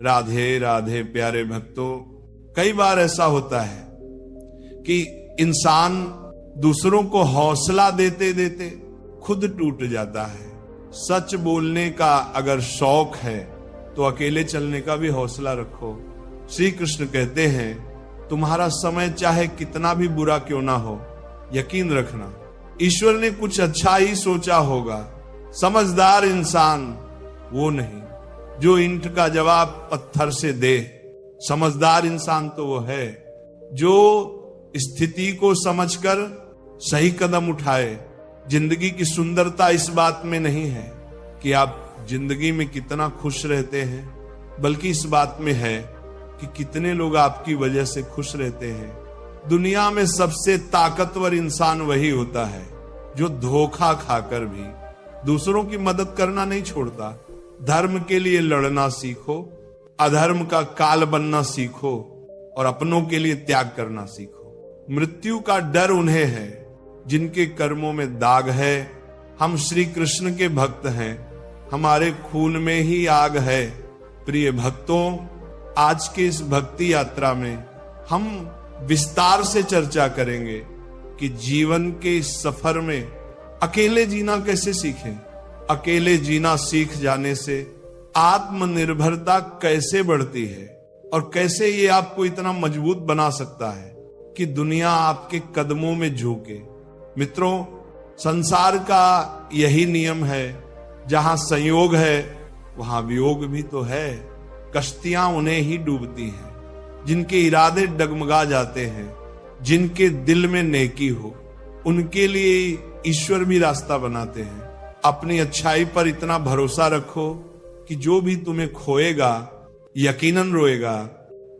राधे राधे प्यारे भक्तों, कई बार ऐसा होता है कि इंसान दूसरों को हौसला देते देते खुद टूट जाता है। सच बोलने का अगर शौक है तो अकेले चलने का भी हौसला रखो। श्री कृष्ण कहते हैं, तुम्हारा समय चाहे कितना भी बुरा क्यों ना हो, यकीन रखना ईश्वर ने कुछ अच्छा ही सोचा होगा। समझदार इंसान वो नहीं जो ईंट का जवाब पत्थर से दे। समझदार इंसान तो वो है जो स्थिति को समझकर सही कदम उठाए। जिंदगी की सुंदरता इस बात में नहीं है कि आप जिंदगी में कितना खुश रहते हैं, बल्कि इस बात में है कि कितने लोग आपकी वजह से खुश रहते हैं। दुनिया में सबसे ताकतवर इंसान वही होता है जो धोखा खाकर भी दूसरों की मदद करना नहीं छोड़ता। धर्म के लिए लड़ना सीखो, अधर्म का काल बनना सीखो और अपनों के लिए त्याग करना सीखो। मृत्यु का डर उन्हें है जिनके कर्मों में दाग है। हम श्री कृष्ण के भक्त हैं, हमारे खून में ही आग है। प्रिय भक्तों, आज के इस भक्ति यात्रा में हम विस्तार से चर्चा करेंगे कि जीवन के इस सफर में अकेले जीना कैसे सीखें। अकेले जीना सीख जाने से आत्मनिर्भरता कैसे बढ़ती है और कैसे ये आपको इतना मजबूत बना सकता है कि दुनिया आपके कदमों में झुके। मित्रों, संसार का यही नियम है, जहां संयोग है वहां वियोग भी तो है। कश्तियां उन्हें ही डूबती हैं जिनके इरादे डगमगा जाते हैं। जिनके दिल में नेकी हो उनके लिए ईश्वर भी रास्ता बनाते हैं। अपनी अच्छाई पर इतना भरोसा रखो कि जो भी तुम्हें खोएगा यकीनन रोएगा।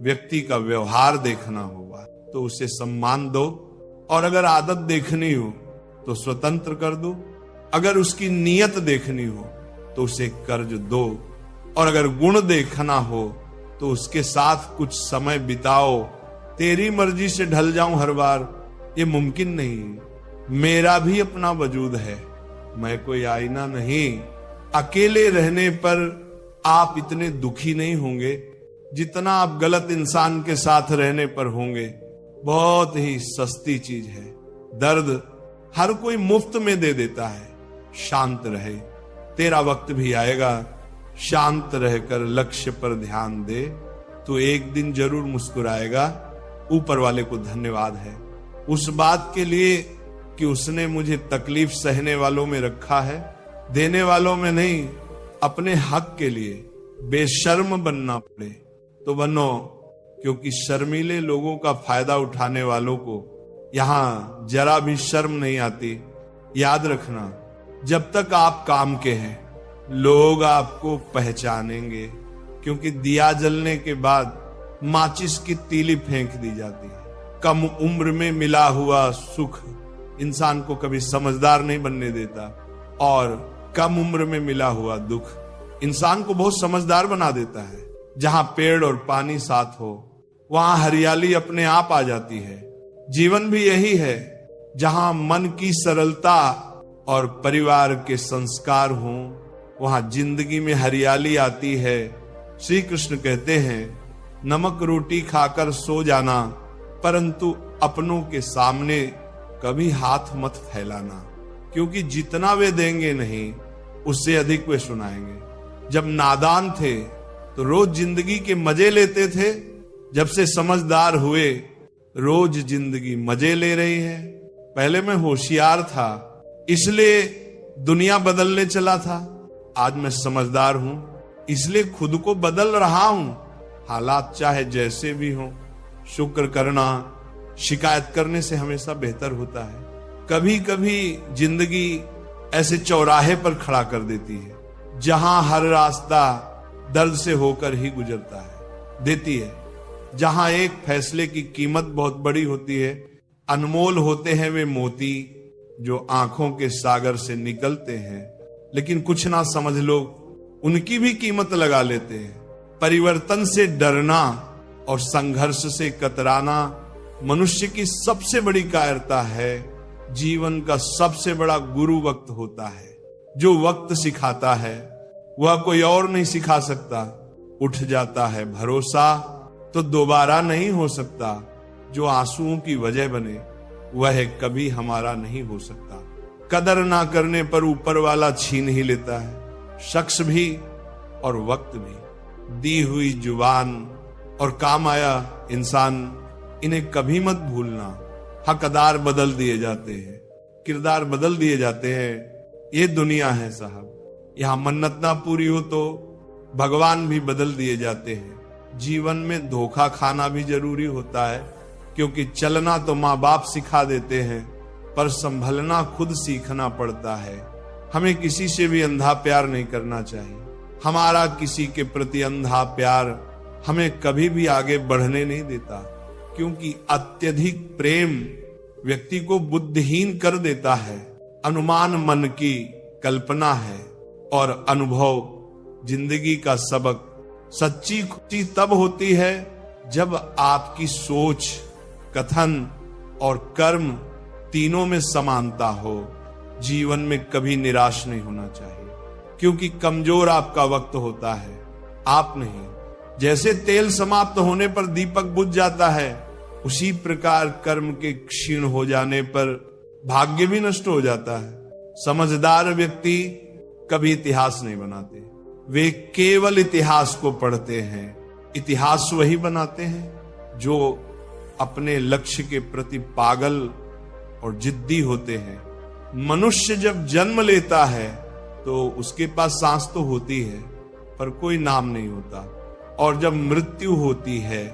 व्यक्ति का व्यवहार देखना होगा तो उसे सम्मान दो, और अगर आदत देखनी हो तो स्वतंत्र कर दो। अगर उसकी नीयत देखनी हो तो उसे कर्ज दो, और अगर गुण देखना हो तो उसके साथ कुछ समय बिताओ। तेरी मर्जी से ढल जाऊं हर बार, ये मुमकिन नहीं। मेरा भी अपना वजूद है, मैं कोई आईना नहीं। अकेले रहने पर आप इतने दुखी नहीं होंगे जितना आप गलत इंसान के साथ रहने पर होंगे। बहुत ही सस्ती चीज है। दर्द हर कोई मुफ्त में दे देता है। शांत रहे, तेरा वक्त भी आएगा। शांत रहकर लक्ष्य पर ध्यान दे तो एक दिन जरूर मुस्कुराएगा। ऊपर वाले को धन्यवाद है उस बात के लिए कि उसने मुझे तकलीफ सहने वालों में रखा है, देने वालों में नहीं। अपने हक के लिए बेशर्म बनना पड़े तो बनो, क्योंकि शर्मीले लोगों का फायदा उठाने वालों को यहां जरा भी शर्म नहीं आती। याद रखना, जब तक आप काम के हैं लोग आपको पहचानेंगे, क्योंकि दिया जलने के बाद माचिस की तीली फेंक दी जाती है। कम उम्र में मिला हुआ सुख इंसान को कभी समझदार नहीं बनने देता, और कम उम्र में मिला हुआ दुख इंसान को बहुत समझदार बना देता है। जहां पेड़ और पानी साथ हो वहां हरियाली अपने आप आ जाती है। जीवन भी यही है, जहां मन की सरलता और परिवार के संस्कार हों वहां जिंदगी में हरियाली आती है। श्री कृष्ण कहते हैं, नमक रोटी खाकर सो जाना, परंतु अपनों के सामने कभी हाथ मत फैलाना, क्योंकि जितना वे देंगे नहीं उससे अधिक वे सुनाएंगे। जब नादान थे तो रोज जिंदगी के मजे लेते थे, जब से समझदार हुए रोज जिंदगी मजे ले रही है। पहले मैं होशियार था इसलिए दुनिया बदलने चला था, आज मैं समझदार हूं इसलिए खुद को बदल रहा हूं। हालात चाहे जैसे भी हों, शुक्र करना शिकायत करने से हमेशा बेहतर होता है। कभी कभी जिंदगी ऐसे चौराहे पर खड़ा कर देती है जहां हर रास्ता दर्द से होकर ही गुजरता है, देती है। जहां एक फैसले की कीमत बहुत बड़ी होती है। अनमोल होते हैं वे मोती जो आंखों के सागर से निकलते हैं, लेकिन कुछ ना समझ लोग उनकी भी कीमत लगा लेते हैं। परिवर्तन से डरना और संघर्ष से कतराना मनुष्य की सबसे बड़ी कायरता है। जीवन का सबसे बड़ा गुरु वक्त होता है। जो वक्त सिखाता है वह कोई और नहीं सिखा सकता। उठ जाता है भरोसा, तो दोबारा नहीं हो सकता। जो आंसुओं की वजह बने वह कभी हमारा नहीं हो सकता। कदर ना करने पर ऊपर वाला छीन ही लेता है, शख्स भी और वक्त भी। दी हुई जुबान और काम आया इंसान, इन्हें कभी मत भूलना। हकदार बदल दिए जाते हैं, किरदार बदल दिए जाते हैं। ये दुनिया है साहब, यहां मन्नत ना पूरी हो तो भगवान भी बदल दिए जाते हैं। जीवन में धोखा खाना भी जरूरी होता है, क्योंकि चलना तो माँ बाप सिखा देते हैं, पर संभलना खुद सीखना पड़ता है। हमें किसी से भी अंधा प्यार नहीं करना चाहिए। हमारा किसी के प्रति अंधा प्यार हमें कभी भी आगे बढ़ने नहीं देता, क्योंकि अत्यधिक प्रेम व्यक्ति को बुद्धिहीन कर देता है। अनुमान मन की कल्पना है और अनुभव जिंदगी का सबक। सच्ची खुशी तब होती है जब आपकी सोच, कथन और कर्म तीनों में समानता हो। जीवन में कभी निराश नहीं होना चाहिए, क्योंकि कमजोर आपका वक्त होता है, आप नहीं। जैसे तेल समाप्त होने पर दीपक बुझ जाता है, उसी प्रकार कर्म के क्षीण हो जाने पर भाग्य भी नष्ट हो जाता है। समझदार व्यक्ति कभी इतिहास नहीं बनाते, वे केवल इतिहास को पढ़ते हैं। इतिहास वही बनाते हैं जो अपने लक्ष्य के प्रति पागल और जिद्दी होते हैं। मनुष्य जब जन्म लेता है तो उसके पास सांस तो होती है, पर कोई नाम नहीं होता, और जब मृत्यु होती है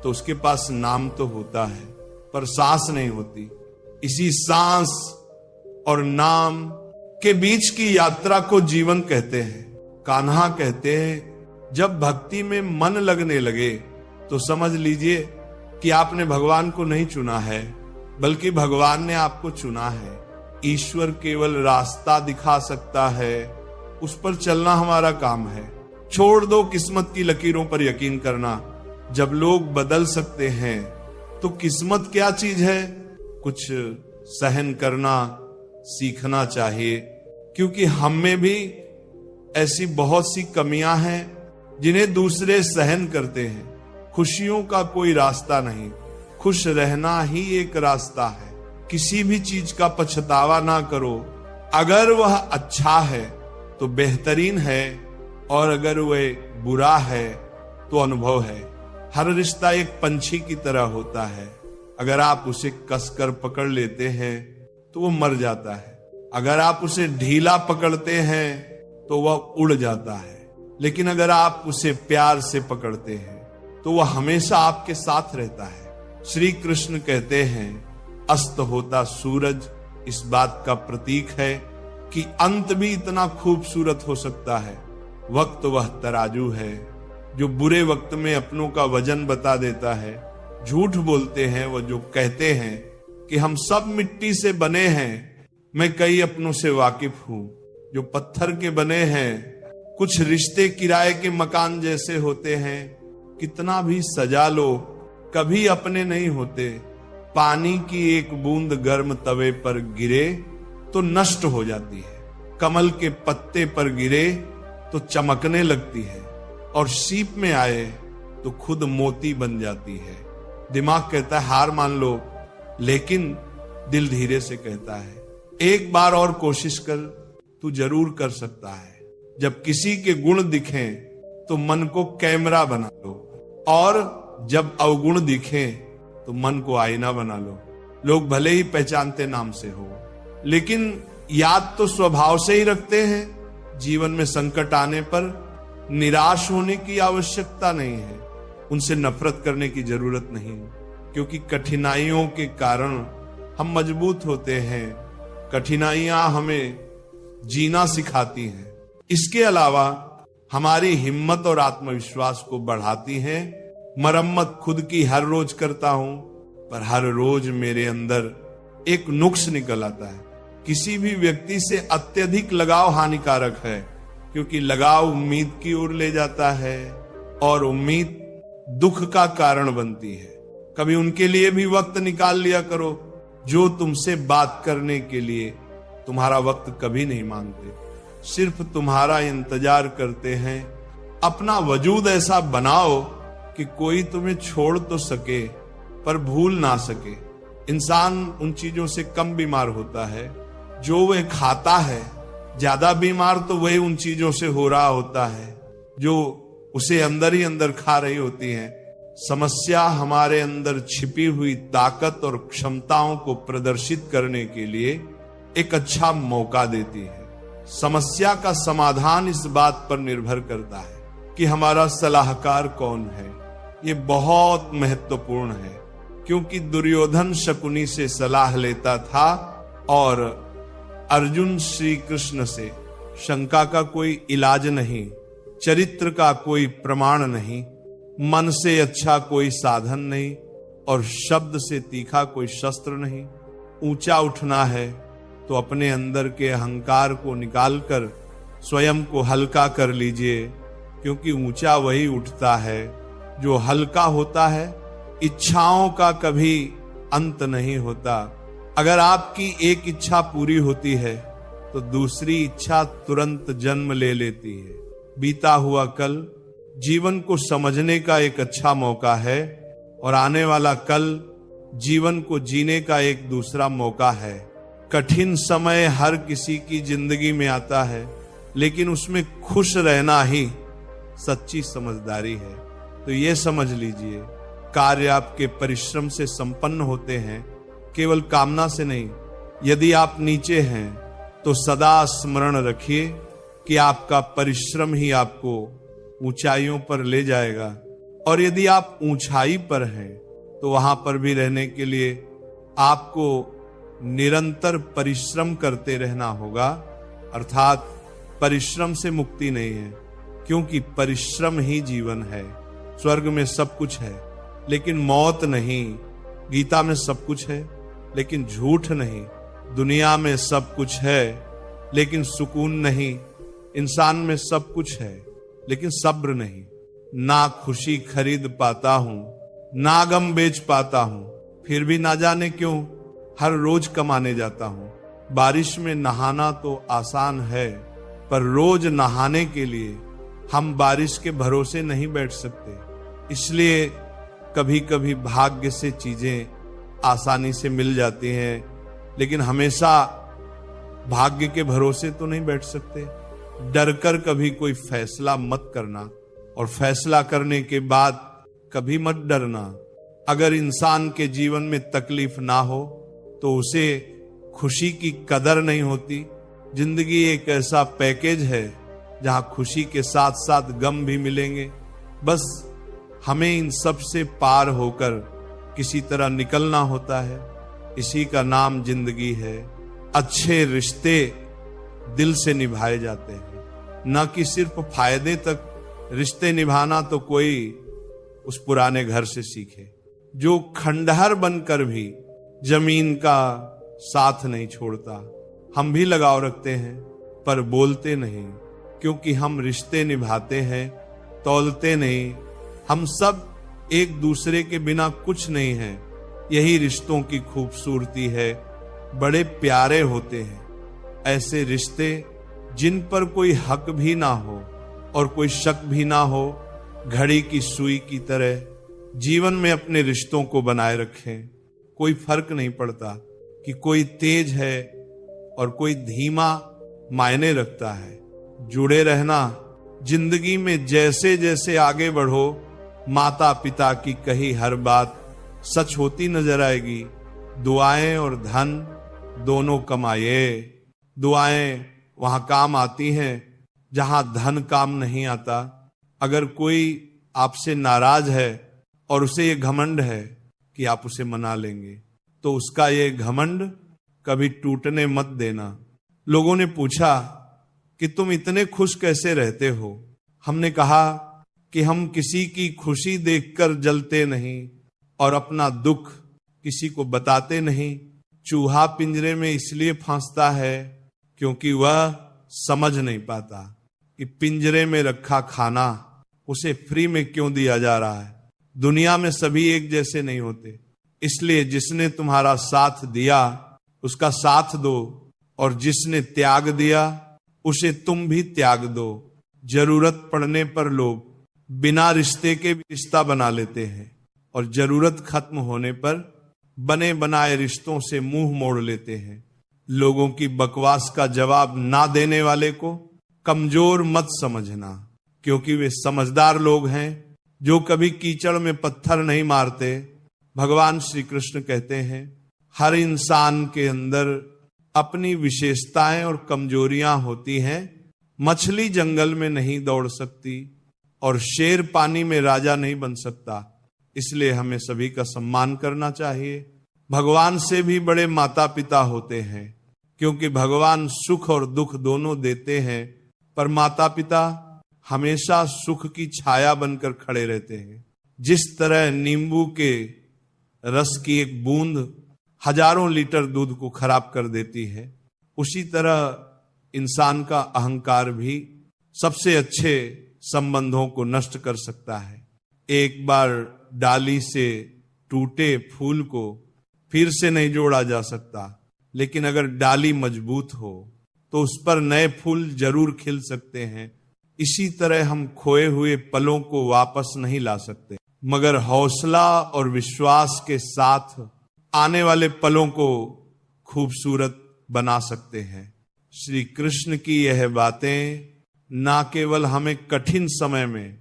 तो उसके पास नाम तो होता है, पर सांस नहीं होती। इसी सांस और नाम के बीच की यात्रा को जीवन कहते हैं। कान्हा कहते हैं, जब भक्ति में मन लगने लगे तो समझ लीजिए कि आपने भगवान को नहीं चुना है, बल्कि भगवान ने आपको चुना है। ईश्वर केवल रास्ता दिखा सकता है, उस पर चलना हमारा काम है। छोड़ दो किस्मत की लकीरों पर यकीन करना। जब लोग बदल सकते हैं तो किस्मत क्या चीज है? कुछ सहन करना सीखना चाहिए, क्योंकि हम में भी ऐसी बहुत सी कमियां हैं जिन्हें दूसरे सहन करते हैं। खुशियों का कोई रास्ता नहीं, खुश रहना ही एक रास्ता है। किसी भी चीज का पछतावा ना करो। अगर वह अच्छा है तो बेहतरीन है, और अगर वह बुरा है तो अनुभव है। हर रिश्ता एक पंछी की तरह होता है, अगर आप उसे कसकर पकड़ लेते हैं तो वो मर जाता है, अगर आप उसे ढीला पकड़ते हैं तो वह उड़ जाता है, लेकिन अगर आप उसे प्यार से पकड़ते हैं तो वह हमेशा आपके साथ रहता है। श्री कृष्ण कहते हैं, अस्त होता सूरज इस बात का प्रतीक है कि अंत भी इतना खूबसूरत हो सकता है। वक्त वह तराजू है जो बुरे वक्त में अपनों का वजन बता देता है। झूठ बोलते हैं वो जो कहते हैं कि हम सब मिट्टी से बने हैं। मैं कई अपनों से वाकिफ हूं जो पत्थर के बने हैं। कुछ रिश्ते किराए के मकान जैसे होते हैं, कितना भी सजा लो कभी अपने नहीं होते। पानी की एक बूंद गर्म तवे पर गिरे तो नष्ट हो जाती है, कमल के पत्ते पर गिरे तो चमकने लगती है, और सीप में आए तो खुद मोती बन जाती है। दिमाग कहता है हार मान लो, लेकिन दिल धीरे से कहता है एक बार और कोशिश कर, तू जरूर कर सकता है। जब किसी के गुण दिखें तो मन को कैमरा बना लो, और जब अवगुण दिखें तो मन को आईना बना लो। लोग भले ही पहचानते नाम से हो, लेकिन याद तो स्वभाव से ही रखते हैं। जीवन में संकट आने पर निराश होने की आवश्यकता नहीं है, उनसे नफरत करने की जरूरत नहीं, क्योंकि कठिनाइयों के कारण हम मजबूत होते हैं। कठिनाइयां हमें जीना सिखाती हैं। इसके अलावा हमारी हिम्मत और आत्मविश्वास को बढ़ाती हैं। मरम्मत खुद की हर रोज करता हूं, पर हर रोज मेरे अंदर एक नुक्स निकल आता है। किसी भी व्यक्ति से अत्यधिक लगाव हानिकारक है, क्योंकि लगाव उम्मीद की ओर ले जाता है, और उम्मीद दुख का कारण बनती है। कभी उनके लिए भी वक्त निकाल लिया करो जो तुमसे बात करने के लिए तुम्हारा वक्त कभी नहीं मांगते, सिर्फ तुम्हारा इंतजार करते हैं अपना वजूद ऐसा बनाओ कि कोई तुम्हें छोड़ तो सके पर भूल ना सके। इंसान उन चीजों से कम बीमार होता है जो वह खाता है, ज्यादा बीमार तो वही उन चीजों से हो रहा होता है जो उसे अंदर ही अंदर खा रही होती हैं। समस्या हमारे अंदर छिपी हुई ताकत और क्षमताओं को प्रदर्शित करने के लिए एक अच्छा मौका देती है। समस्या का समाधान इस बात पर निर्भर करता है कि हमारा सलाहकार कौन है। ये बहुत महत्वपूर्ण है, क्योंकि दुर्योधन शकुनी से सलाह लेता था और अर्जुन श्री कृष्ण से। शंका का कोई इलाज नहीं, चरित्र का कोई प्रमाण नहीं, मन से अच्छा कोई साधन नहीं और शब्द से तीखा कोई शस्त्र नहीं। ऊंचा उठना है तो अपने अंदर के अहंकार को निकालकर स्वयं को हल्का कर लीजिए, क्योंकि ऊंचा वही उठता है जो हल्का होता है। इच्छाओं का कभी अंत नहीं होता। अगर आपकी एक इच्छा पूरी होती है तो दूसरी इच्छा तुरंत जन्म ले लेती है। बीता हुआ कल जीवन को समझने का एक अच्छा मौका है और आने वाला कल जीवन को जीने का एक दूसरा मौका है। कठिन समय हर किसी की जिंदगी में आता है, लेकिन उसमें खुश रहना ही सच्ची समझदारी है। तो ये समझ लीजिए, कार्य आपके परिश्रम से संपन्न होते हैं, केवल कामना से नहीं। यदि आप नीचे हैं तो सदा स्मरण रखिए कि आपका परिश्रम ही आपको ऊंचाइयों पर ले जाएगा, और यदि आप ऊंचाई पर हैं तो वहां पर भी रहने के लिए आपको निरंतर परिश्रम करते रहना होगा। अर्थात परिश्रम से मुक्ति नहीं है, क्योंकि परिश्रम ही जीवन है। स्वर्ग में सब कुछ है लेकिन मौत नहीं। गीता में सब कुछ है लेकिन झूठ नहीं। दुनिया में सब कुछ है लेकिन सुकून नहीं। इंसान में सब कुछ है लेकिन सब्र नहीं। ना खुशी खरीद पाता हूं, ना गम बेच पाता हूं, फिर भी ना जाने क्यों हर रोज कमाने जाता हूं। बारिश में नहाना तो आसान है, पर रोज नहाने के लिए हम बारिश के भरोसे नहीं बैठ सकते। इसलिए कभी कभी भाग्य से चीजें आसानी से मिल जाती हैं, लेकिन हमेशा भाग्य के भरोसे तो नहीं बैठ सकते। डरकर कभी कोई फैसला मत करना, और फैसला करने के बाद कभी मत डरना। अगर इंसान के जीवन में तकलीफ ना हो तो उसे खुशी की कदर नहीं होती। जिंदगी एक ऐसा पैकेज है जहां खुशी के साथ साथ गम भी मिलेंगे। बस हमें इन सब से पार होकर किसी तरह निकलना होता है। इसी का नाम जिंदगी है। अच्छे रिश्ते दिल से निभाए जाते हैं, न कि सिर्फ फायदे तक। रिश्ते निभाना तो कोई उस पुराने घर से सीखे जो खंडहर बनकर भी जमीन का साथ नहीं छोड़ता। हम भी लगाव रखते हैं पर बोलते नहीं, क्योंकि हम रिश्ते निभाते हैं, तौलते नहीं। हम सब एक दूसरे के बिना कुछ नहीं है। यही रिश्तों की खूबसूरती है। बड़े प्यारे होते हैं ऐसे रिश्ते जिन पर कोई हक भी ना हो और कोई शक भी ना हो। घड़ी की सुई की तरह जीवन में अपने रिश्तों को बनाए रखें। कोई फर्क नहीं पड़ता कि कोई तेज है और कोई धीमा मायने रखता है। जुड़े रहना। जिंदगी में जैसे जैसे आगे बढ़ो, माता पिता की कही हर बात सच होती नजर आएगी। दुआएं और धन दोनों कमाए। दुआएं वहां काम आती हैं जहां धन काम नहीं आता। अगर कोई आपसे नाराज है और उसे ये घमंड है कि आप उसे मना लेंगे, तो उसका ये घमंड कभी टूटने मत देना। लोगों ने पूछा कि तुम इतने खुश कैसे रहते हो? हमने कहा कि हम किसी की खुशी देखकर जलते नहीं और अपना दुख किसी को बताते नहीं। चूहा पिंजरे में इसलिए फंसता है क्योंकि वह समझ नहीं पाता कि पिंजरे में रखा खाना उसे फ्री में क्यों दिया जा रहा है। दुनिया में सभी एक जैसे नहीं होते, इसलिए जिसने तुम्हारा साथ दिया उसका साथ दो, और जिसने त्याग दिया उसे तुम भी त्याग दो। जरूरत पड़ने पर लोग बिना रिश्ते के भी रिश्ता बना लेते हैं और जरूरत खत्म होने पर बने बनाए रिश्तों से मुंह मोड़ लेते हैं। लोगों की बकवास का जवाब ना देने वाले को कमजोर मत समझना, क्योंकि वे समझदार लोग हैं जो कभी कीचड़ में पत्थर नहीं मारते। भगवान श्री कृष्ण कहते हैं, हर इंसान के अंदर अपनी विशेषताएं और कमजोरियां होती हैं। मछली जंगल में नहीं दौड़ सकती और शेर पानी में राजा नहीं बन सकता। इसलिए हमें सभी का सम्मान करना चाहिए। भगवान से भी बड़े माता पिता होते हैं, क्योंकि भगवान सुख और दुख दोनों देते हैं, पर माता पिता हमेशा सुख की छाया बनकर खड़े रहते हैं। जिस तरह नींबू के रस की एक बूंद हजारों लीटर दूध को खराब कर देती है, उसी तरह इंसान का अहंकार भी सबसे अच्छे संबंधों को नष्ट कर सकता है। एक बार डाली से टूटे फूल को फिर से नहीं जोड़ा जा सकता, लेकिन अगर डाली मजबूत हो तो उस पर नए फूल जरूर खिल सकते हैं। इसी तरह हम खोए हुए पलों को वापस नहीं ला सकते, मगर हौसला और विश्वास के साथ आने वाले पलों को खूबसूरत बना सकते हैं। श्री कृष्ण की यह बातें ना केवल हमें कठिन समय में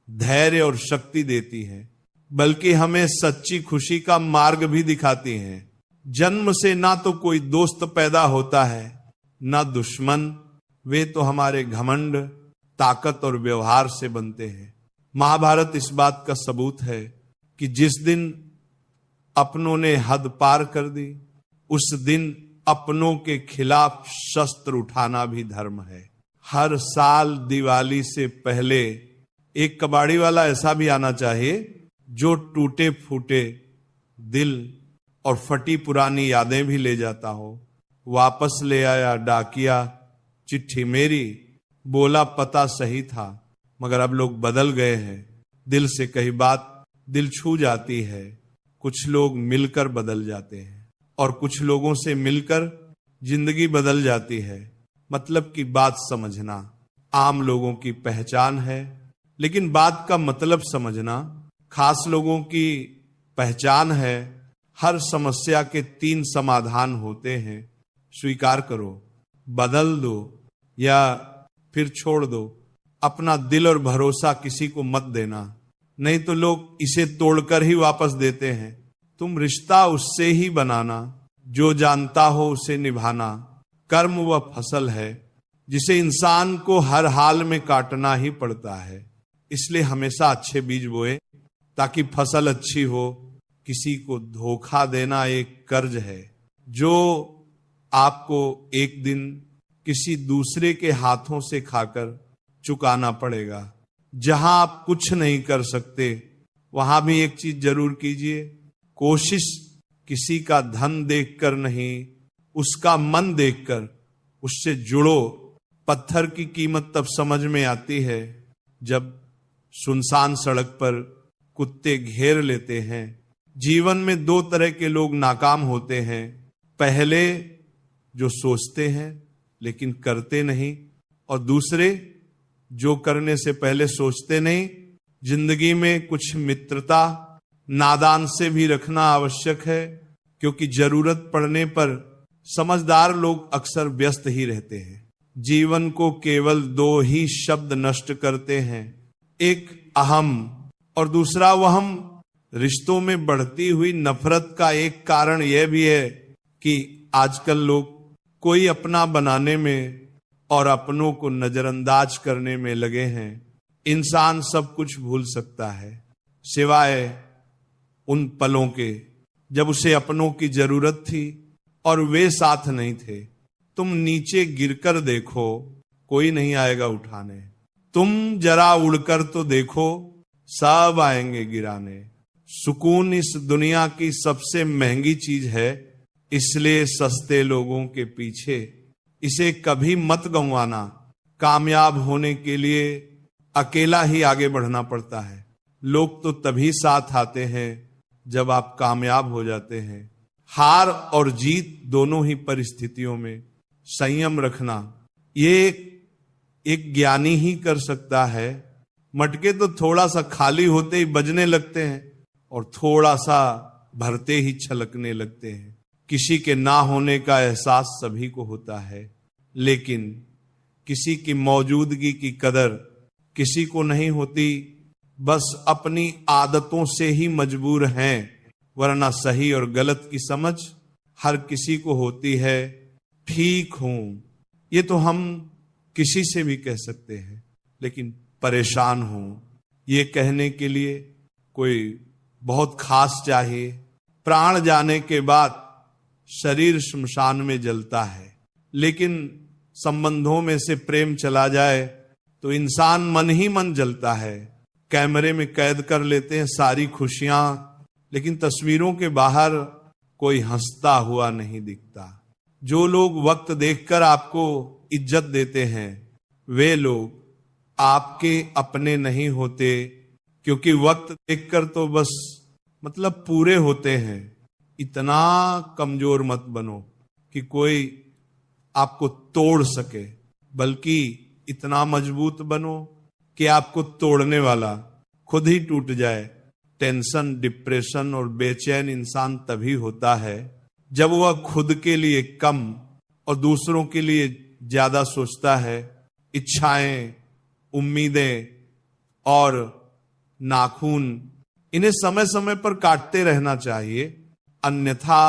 धैर्य और शक्ति देती हैं, बल्कि हमें सच्ची खुशी का मार्ग भी दिखाती हैं। जन्म से ना तो कोई दोस्त पैदा होता है, ना दुश्मन। वे तो हमारे घमंड, ताकत और व्यवहार से बनते हैं। महाभारत इस बात का सबूत है कि जिस दिन अपनों ने हद पार कर दी, उस दिन अपनों के खिलाफ शस्त्र उठाना भी धर्म है। हर साल दिवाली से पहले एक कबाड़ी वाला ऐसा भी आना चाहिए जो टूटे फूटे दिल और फटी पुरानी यादें भी ले जाता हो। वापस ले आया डाकिया चिट्ठी मेरी, बोला पता सही था, मगर अब लोग बदल गए हैं। दिल से कही बात दिल छू जाती है। कुछ लोग मिलकर बदल जाते हैं और कुछ लोगों से मिलकर जिंदगी बदल जाती है। मतलब की बात समझना आम लोगों की पहचान है, लेकिन बात का मतलब समझना खास लोगों की पहचान है। हर समस्या के 3 समाधान होते हैं। स्वीकार करो, बदल दो या फिर छोड़ दो। अपना दिल और भरोसा किसी को मत देना, नहीं तो लोग इसे तोड़कर ही वापस देते हैं। तुम रिश्ता उससे ही बनाना जो जानता हो उसे निभाना। कर्म वह फसल है जिसे इंसान को हर हाल में काटना ही पड़ता है। इसलिए हमेशा अच्छे बीज बोए ताकि फसल अच्छी हो। किसी को धोखा देना एक कर्ज है जो आपको एक दिन किसी दूसरे के हाथों से खाकर चुकाना पड़ेगा। जहां आप कुछ नहीं कर सकते, वहां भी एक चीज जरूर कीजिए, कोशिश किसी का धन देखकर नहीं, उसका मन देखकर उससे जुड़ो। पत्थर की कीमत तब समझ में आती है जब सुनसान सड़क पर कुत्ते घेर लेते हैं। जीवन में 2 तरह के लोग नाकाम होते हैं। पहले जो सोचते हैं लेकिन करते नहीं, और दूसरे जो करने से पहले सोचते नहीं। जिंदगी में कुछ मित्रता नादान से भी रखना आवश्यक है, क्योंकि जरूरत पड़ने पर समझदार लोग अक्सर व्यस्त ही रहते हैं। जीवन को केवल 2 ही शब्द नष्ट करते हैं, एक अहम और दूसरा वहम। रिश्तों में बढ़ती हुई नफरत का एक कारण यह भी है कि आजकल लोग कोई अपना बनाने में और अपनों को नजरअंदाज करने में लगे हैं। इंसान सब कुछ भूल सकता है सिवाय उन पलों के जब उसे अपनों की जरूरत थी और वे साथ नहीं थे। तुम नीचे गिरकर देखो, कोई नहीं आएगा उठाने। तुम जरा उड़कर तो देखो, सब आएंगे गिराने। सुकून इस दुनिया की सबसे महंगी चीज है, इसलिए सस्ते लोगों के पीछे इसे कभी मत गंवाना। कामयाब होने के लिए अकेला ही आगे बढ़ना पड़ता है। लोग तो तभी साथ आते हैं जब आप कामयाब हो जाते हैं। हार और जीत दोनों ही परिस्थितियों में संयम रखना, ये एक ज्ञानी ही कर सकता है। मटके तो थोड़ा सा खाली होते ही बजने लगते हैं और थोड़ा सा भरते ही छलकने लगते हैं। किसी के ना होने का एहसास सभी को होता है, लेकिन किसी की मौजूदगी की कदर किसी को नहीं होती। बस अपनी आदतों से ही मजबूर हैं, वरना सही और गलत की समझ हर किसी को होती है। ठीक हूं, ये तो हम किसी से भी कह सकते हैं, लेकिन परेशान हूं, ये कहने के लिए कोई बहुत खास चाहिए। प्राण जाने के बाद शरीर श्मशान में जलता है, लेकिन संबंधों में से प्रेम चला जाए तो इंसान मन ही मन जलता है। कैमरे में कैद कर लेते हैं सारी खुशियां, लेकिन तस्वीरों के बाहर कोई हंसता हुआ नहीं दिखता। जो लोग वक्त देखकर आपको इज्जत देते हैं, वे लोग आपके अपने नहीं होते, क्योंकि वक्त देखकर तो बस मतलब पूरे होते हैं। इतना कमजोर मत बनो कि कोई आपको तोड़ सके, बल्कि इतना मजबूत बनो कि आपको तोड़ने वाला खुद ही टूट जाए। टेंशन, डिप्रेशन और बेचैन इंसान तभी होता है जब वह खुद के लिए कम और दूसरों के लिए ज्यादा सोचता है। इच्छाएं, उम्मीदें और नाखून, इन्हें समय समय पर काटते रहना चाहिए, अन्यथा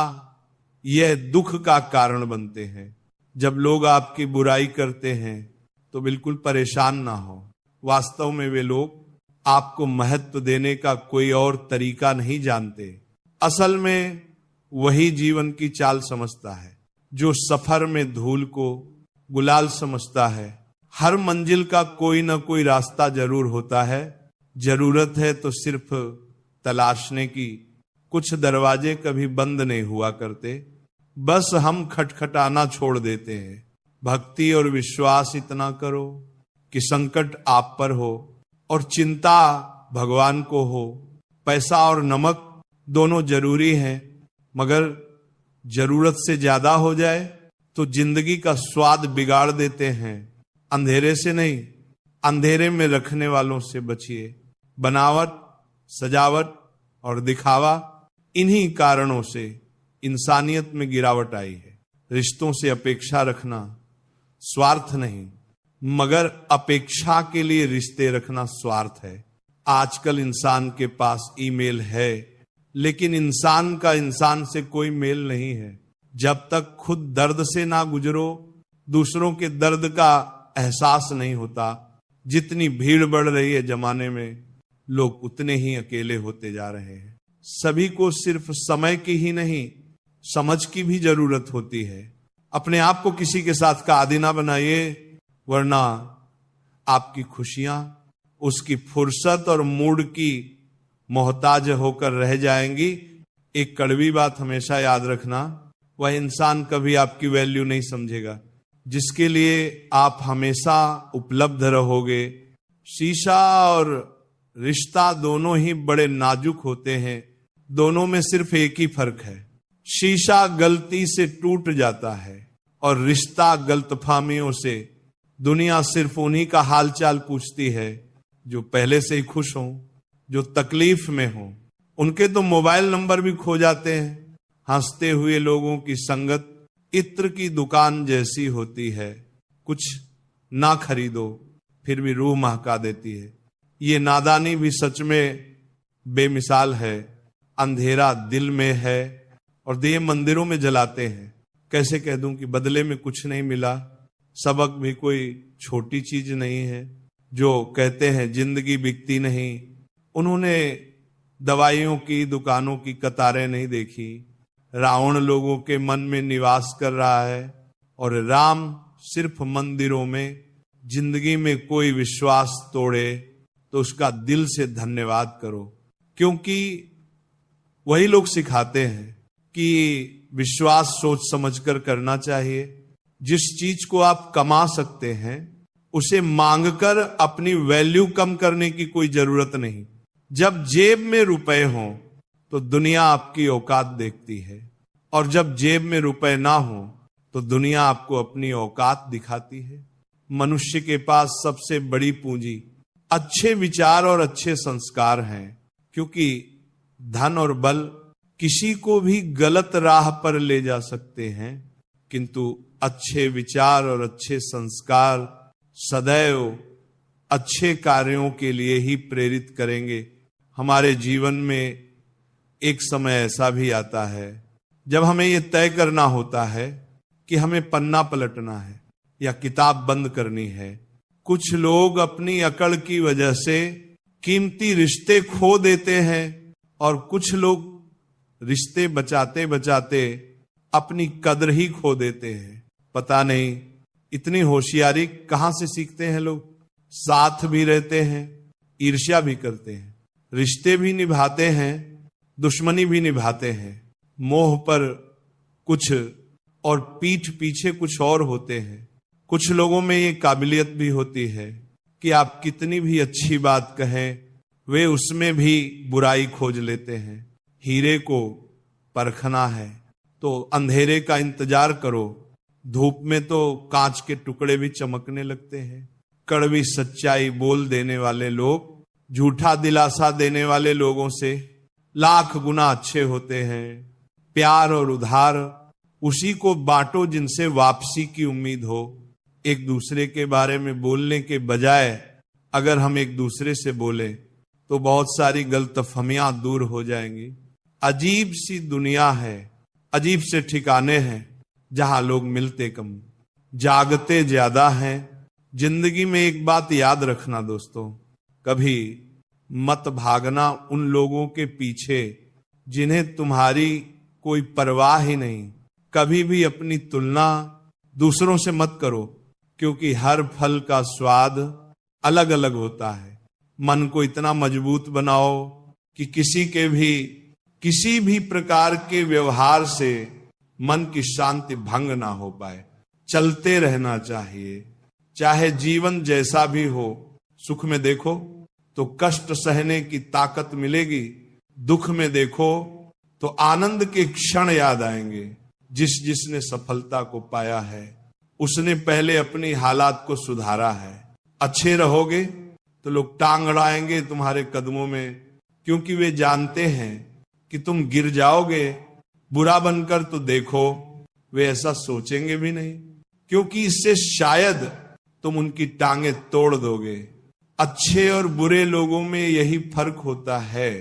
यह दुख का कारण बनते हैं। जब लोग आपकी बुराई करते हैं तो बिल्कुल परेशान ना हो। वास्तव में वे लोग आपको महत्व देने का कोई और तरीका नहीं जानते। असल में वही जीवन की चाल समझता है जो सफर में धूल को गुलाल समझता है। हर मंजिल का कोई ना कोई रास्ता जरूर होता है। जरूरत है तो सिर्फ तलाशने की। कुछ दरवाजे कभी बंद नहीं हुआ करते, बस हम खटखटाना छोड़ देते हैं। भक्ति और विश्वास इतना करो कि संकट आप पर हो और चिंता भगवान को हो। पैसा और नमक दोनों जरूरी हैं, मगर जरूरत से ज्यादा हो जाए तो जिंदगी का स्वाद बिगाड़ देते हैं। अंधेरे से नहीं, अंधेरे में रखने वालों से बचिए। बनावट, सजावट और दिखावा, इन्हीं कारणों से इंसानियत में गिरावट आई है। रिश्तों से अपेक्षा रखना स्वार्थ नहीं, मगर अपेक्षा के लिए रिश्ते रखना स्वार्थ है। आजकल इंसान के पास ईमेल है, लेकिन इंसान का इंसान से कोई मेल नहीं है। जब तक खुद दर्द से ना गुजरो, दूसरों के दर्द का एहसास नहीं होता। जितनी भीड़ बढ़ रही है जमाने में, लोग उतने ही अकेले होते जा रहे हैं। सभी को सिर्फ समय की ही नहीं, समझ की भी जरूरत होती है। अपने आप को किसी के साथ का आदी ना बनाइए, वरना आपकी खुशियां उसकी फुर्सत और मूड की मोहताज होकर रह जाएंगी। एक कड़वी बात हमेशा याद रखना, वह इंसान कभी आपकी वैल्यू नहीं समझेगा जिसके लिए आप हमेशा उपलब्ध रहोगे। शीशा और रिश्ता दोनों ही बड़े नाजुक होते हैं, दोनों में सिर्फ एक ही फर्क है। शीशा गलती से टूट जाता है और रिश्ता गलतफहमियों से। दुनिया सिर्फ उन्हीं का हालचाल पूछती है जो पहले से ही खुश हों, जो तकलीफ में हों। उनके तो मोबाइल नंबर भी खो जाते हैं। हंसते हुए लोगों की संगत इत्र की दुकान जैसी होती है, कुछ ना खरीदो फिर भी रूह महका देती है। ये नादानी भी सच में बेमिसाल है। अंधेरा दिल में है और दिए मंदिरों में जलाते हैं। कैसे कह दूं कि बदले में कुछ नहीं मिला। सबक भी कोई छोटी चीज नहीं है। जो कहते हैं जिंदगी बिकती नहीं, उन्होंने दवाइयों की दुकानों की कतारें नहीं देखी। रावण लोगों के मन में निवास कर रहा है और राम सिर्फ मंदिरों में। जिंदगी में कोई विश्वास तोड़े तो उसका दिल से धन्यवाद करो, क्योंकि वही लोग सिखाते हैं कि विश्वास सोच समझकर करना चाहिए। जिस चीज को आप कमा सकते हैं उसे मांगकर अपनी वैल्यू कम करने की कोई जरूरत नहीं। जब जेब में रुपए हों तो दुनिया आपकी औकात देखती है, और जब जेब में रुपए ना हो तो दुनिया आपको अपनी औकात दिखाती है। मनुष्य के पास सबसे बड़ी पूंजी अच्छे विचार और अच्छे संस्कार हैं, क्योंकि धन और बल किसी को भी गलत राह पर ले जा सकते हैं, किंतु अच्छे विचार और अच्छे संस्कार सदैव अच्छे कार्यों के लिए ही प्रेरित करेंगे। हमारे जीवन में एक समय ऐसा भी आता है जब हमें यह तय करना होता है कि हमें पन्ना पलटना है या किताब बंद करनी है। कुछ लोग अपनी अकड़ की वजह से कीमती रिश्ते खो देते हैं और कुछ लोग रिश्ते बचाते बचाते अपनी कद्र ही खो देते हैं। पता नहीं इतनी होशियारी कहां से सीखते हैं लोग। साथ भी रहते हैं, ईर्ष्या भी करते हैं, रिश्ते भी निभाते हैं, दुश्मनी भी निभाते हैं, मोह पर कुछ और पीठ पीछे कुछ और होते हैं। कुछ लोगों में ये काबिलियत भी होती है कि आप कितनी भी अच्छी बात कहें, वे उसमें भी बुराई खोज लेते हैं। हीरे को परखना है तो अंधेरे का इंतजार करो, धूप में तो कांच के टुकड़े भी चमकने लगते हैं। कड़वी सच्चाई बोल देने वाले लोग झूठा दिलासा देने वाले लोगों से लाख गुना अच्छे होते हैं। प्यार और उधार उसी को बांटो जिनसे वापसी की उम्मीद हो। एक दूसरे के बारे में बोलने के बजाय अगर हम एक दूसरे से बोले तो बहुत सारी गलतफहमियां दूर हो जाएंगी। अजीब सी दुनिया है, अजीब से ठिकाने हैं जहां लोग मिलते कम, जागते ज्यादा हैं। जिंदगी में एक बात याद रखना दोस्तों, कभी मत भागना उन लोगों के पीछे जिन्हें तुम्हारी कोई परवाह ही नहीं। कभी भी अपनी तुलना दूसरों से मत करो, क्योंकि हर फल का स्वाद अलग अलग होता है। मन को इतना मजबूत बनाओ कि किसी भी प्रकार के व्यवहार से मन की शांति भंग ना हो पाए। चलते रहना चाहिए, चाहे जीवन जैसा भी हो। सुख में देखो तो कष्ट सहने की ताकत मिलेगी, दुख में देखो तो आनंद के क्षण याद आएंगे। जिसने सफलता को पाया है उसने पहले अपनी हालात को सुधारा है। अच्छे रहोगे तो लोग टांग अड़ाएंगे तुम्हारे कदमों में, क्योंकि वे जानते हैं कि तुम गिर जाओगे। बुरा बनकर तो देखो, वे ऐसा सोचेंगे भी नहीं, क्योंकि इससे शायद तुम उनकी टांगे तोड़ दोगे। अच्छे और बुरे लोगों में यही फर्क होता है।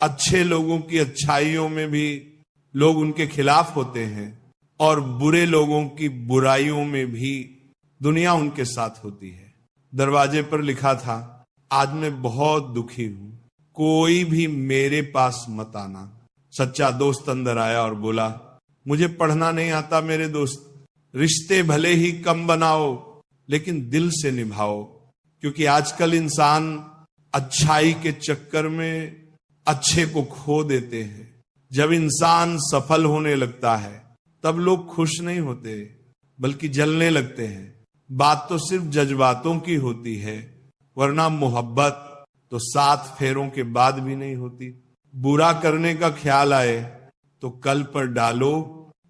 अच्छे लोगों की अच्छाइयों में भी लोग उनके खिलाफ होते हैं और बुरे लोगों की बुराइयों में भी दुनिया उनके साथ होती है। दरवाजे पर लिखा था, आज मैं बहुत दुखी हूं, कोई भी मेरे पास मत आना। सच्चा दोस्त अंदर आया और बोला, मुझे पढ़ना नहीं आता मेरे दोस्त, रिश्ते भले ही कम बनाओ लेकिन दिल से निभाओ। क्योंकि आजकल इंसान अच्छाई के चक्कर में अच्छे को खो देते हैं। जब इंसान सफल होने लगता है तब लोग खुश नहीं होते बल्कि जलने लगते हैं। बात तो सिर्फ जज्बातों की होती है, वरना मोहब्बत तो 7 फेरों के बाद भी नहीं होती। बुरा करने का ख्याल आए तो कल पर डालो,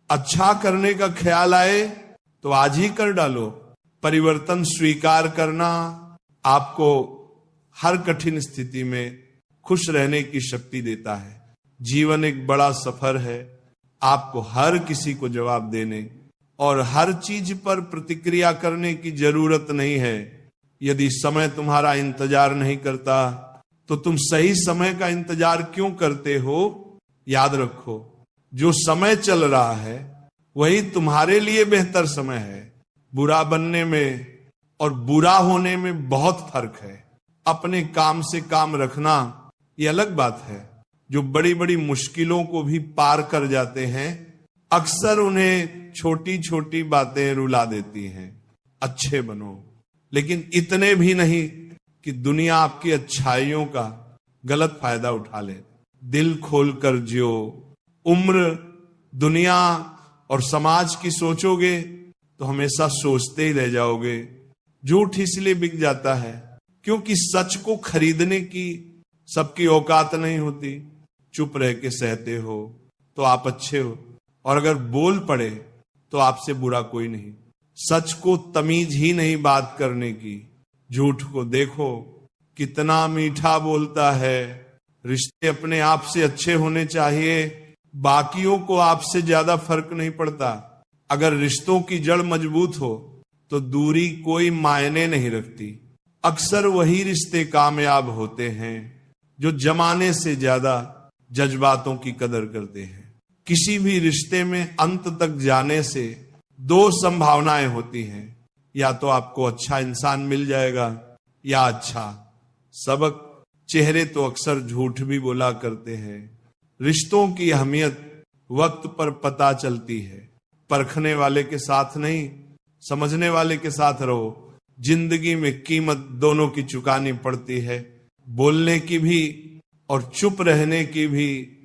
अच्छा करने का ख्याल आए तो आज ही कर डालो। परिवर्तन स्वीकार करना आपको हर कठिन स्थिति में खुश रहने की शक्ति देता है। जीवन एक बड़ा सफर है, आपको हर किसी को जवाब देने और हर चीज पर प्रतिक्रिया करने की जरूरत नहीं है। यदि समय तुम्हारा इंतजार नहीं करता तो तुम सही समय का इंतजार क्यों करते हो? याद रखो, जो समय चल रहा है वही तुम्हारे लिए बेहतर समय है। बुरा बनने में और बुरा होने में बहुत फर्क है। अपने काम से काम रखना ये अलग बात है। जो बड़ी बड़ी मुश्किलों को भी पार कर जाते हैं, अक्सर उन्हें छोटी छोटी बातें रुला देती हैं। अच्छे बनो, लेकिन इतने भी नहीं कि दुनिया आपकी अच्छाइयों का गलत फायदा उठा ले। दिल खोलकर जियो। उम्र, दुनिया और समाज की सोचोगे तो हमेशा सोचते ही रह जाओगे। झूठ इसलिए बिक जाता है क्योंकि सच को खरीदने की सबकी औकात नहीं होती। चुप रह के सहते हो तो आप अच्छे हो, और अगर बोल पड़े तो आपसे बुरा कोई नहीं। सच को तमीज ही नहीं बात करने की। झूठ को देखो कितना मीठा बोलता है। रिश्ते अपने आप से अच्छे होने चाहिए, बाकियों को आपसे ज्यादा फर्क नहीं पड़ता। अगर रिश्तों की जड़ मजबूत हो तो दूरी कोई मायने नहीं रखती। अक्सर वही रिश्ते कामयाब होते हैं जो जमाने से ज्यादा जज्बातों की कदर करते हैं। किसी भी रिश्ते में अंत तक जाने से दो संभावनाएं होती हैं, या तो आपको अच्छा इंसान मिल जाएगा या अच्छा सबक। चेहरे तो अक्सर झूठ भी बोला करते हैं। रिश्तों की अहमियत वक्त पर पता चलती है। परखने वाले के साथ नहीं, समझने वाले के साथ रहो। जिंदगी में कीमत दोनों की चुकानी पड़ती है, बोलने की भी और चुप रहने की भी।